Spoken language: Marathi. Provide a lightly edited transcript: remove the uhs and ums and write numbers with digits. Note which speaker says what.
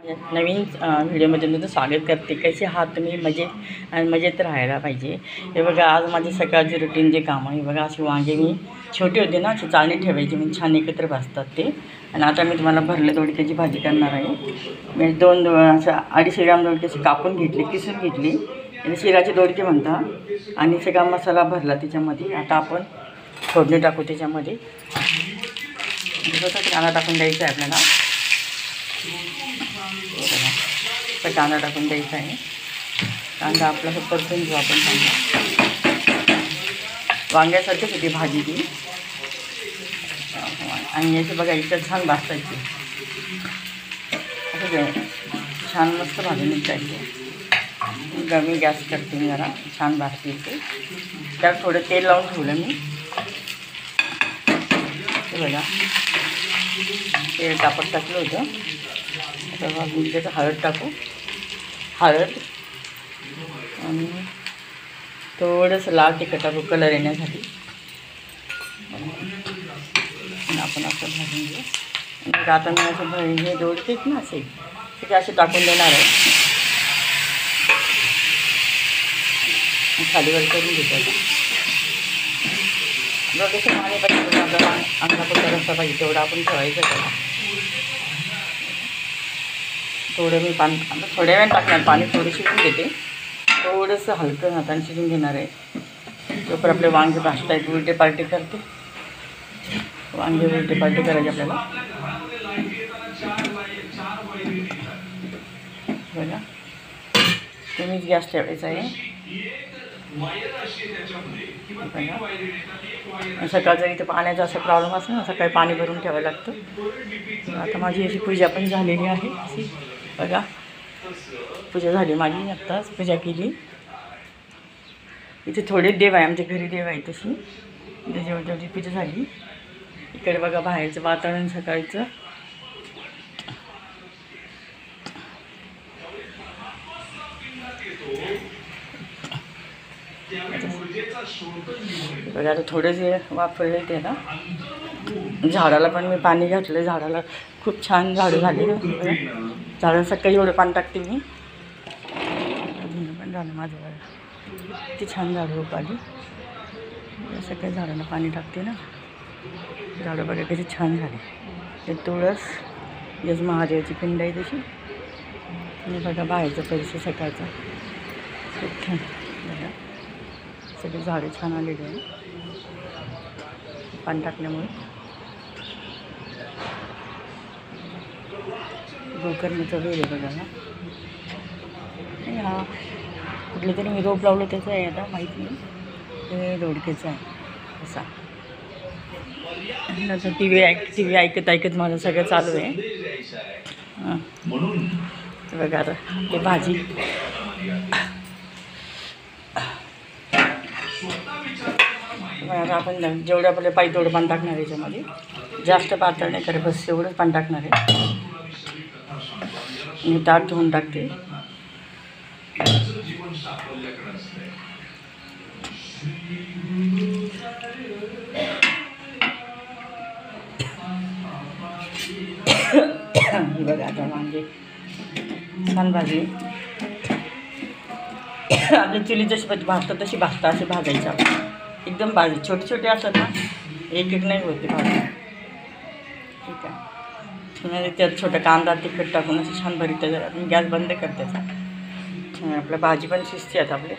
Speaker 1: नवीन व्हिडिओमध्ये तुमचं स्वागत करते. कसे आहात तुम्ही? मजेत राहायला पाहिजे. हे बघा, आज माझे सकाळचे रुटीन जे काम आहे बघा, असे वांगे मी छोटे होते ना, असे चाळणी ठेवायचे मी, छान एकत्र भाजतात ते. आणि आता मी तुम्हाला भरले दोडक्याची भाजी करणार आहे. मी दोन असं 250 ग्राम दोडक्याची कापून घेतली, किसून घेतली. आणि शिराचे दोडके म्हणतात. आणि सगळा मसाला भरला त्याच्यामध्ये. आता आपण फोडणी टाकू त्याच्यामध्ये. कांदा टाकून द्यायचा आहे आपल्याला. तर कांदा टाकून द्यायचा आहे. कांदा आपला परतून घेऊ आपण. कांदा वांग्यासारखीच होती भाजी ती. आणि याची बघा इथं छान भाजायची, असं छान मस्त भाजून निघायची. कमी गॅस करते मी, जरा छान भाजते ते. त्यात थोडं तेल लावून ठेवलं मी. ते बघा तेल तापत टाकलं होतं. आता मी त्याचं हळद टाकू. हळद आणि थोडंसं लाल तिखट टाकू कलर येण्यासाठी. आपण असं भाजून घेऊ. मग आता मी असं हे दोडकेच ना असे टाकून देणार आहे. खालीवर करून घेतो. आता जसं पाणी पाहिजे आपल्याला अंगापुरता रस्ता पाहिजे तेवढं आपण ठेवायचं त्याला. थोडं मी पाणी आता थोड्या वेळ टाकणार. पाणी थोडं शिजून घेते. थोडंसं हलकं हाताने शिजून घेणार आहे. तोपर्यंत आपले वांगे भाजता आहेत. उलटे पालटे करते. वांगे उलटे पालटे करायचे आपल्याला. बघा, तुम्हीच गॅस ठेवायचा आहे. सकाळचा इथं पाण्याचा असा प्रॉब्लेम असतो ना, सकाळी पाणी भरून ठेवायला लागतं. आता माझी अशी पूजा पण झालेली आहे. अशी बघा, पूजा झाली माझी. आत्ताच पूजा केली. इथे थोडे देव आहे, आमच्या घरी देव आहे तशी. इथे जेवढी पूजा झाली. इकडे बघा बाहेरचं वातावरण सकाळचं. बघा आता थोडेसे वापरले ते ना. झाडाला पण मी पाणी घातलं. झाडाला खूप छान झाडं झाली. झाडं सकाळी एवढं पाणी टाकते मी. पण झालं माझं बघा, किती छान झाडं रोप आली. सकाळी झाडाला पाणी टाकते ना. झाडं बघा किती छान झाले. ते तुळस यज महादेवाची पिंड आहे तशी. आणि बघा बाहेरचा परिसर सकाळचा खूप छान बघा. सगळी झाडं छान आलेली आहे पाणी टाकल्यामुळे. गोकर्णीचा वेल आहे बघा. हा कुठलं तरी मी रोप लावलं त्याचं आहे, आता माहीत नाही. ते दोडकेचं आहे असा. नंतर टी व्ही ऐकत माझं सगळं चालू आहे. हां बघा आता ते भाजी. आपण जेवढं आपल्या पाहिजे तेवढं पाणी टाकणार आहे याच्यामध्ये. जास्त पातळ नाही करे, बस एवढंच पाणी टाकणार आहे. मी ताट धुवून टाकते. बघा आता वांगे छान भाजले. आपली चुली जशी भाजतात तशी भाजतात. असे भाजायचं आपण एकदम. भाजी छोटे छोटे असतात ना, एक नाही होते भाजी. ठीक आहे. त्यात छोटा कांदा तिखट टाकून असं छान भरीत. मी गॅस बंद करते. आपल्या भाजी पण शिजते आता आपले.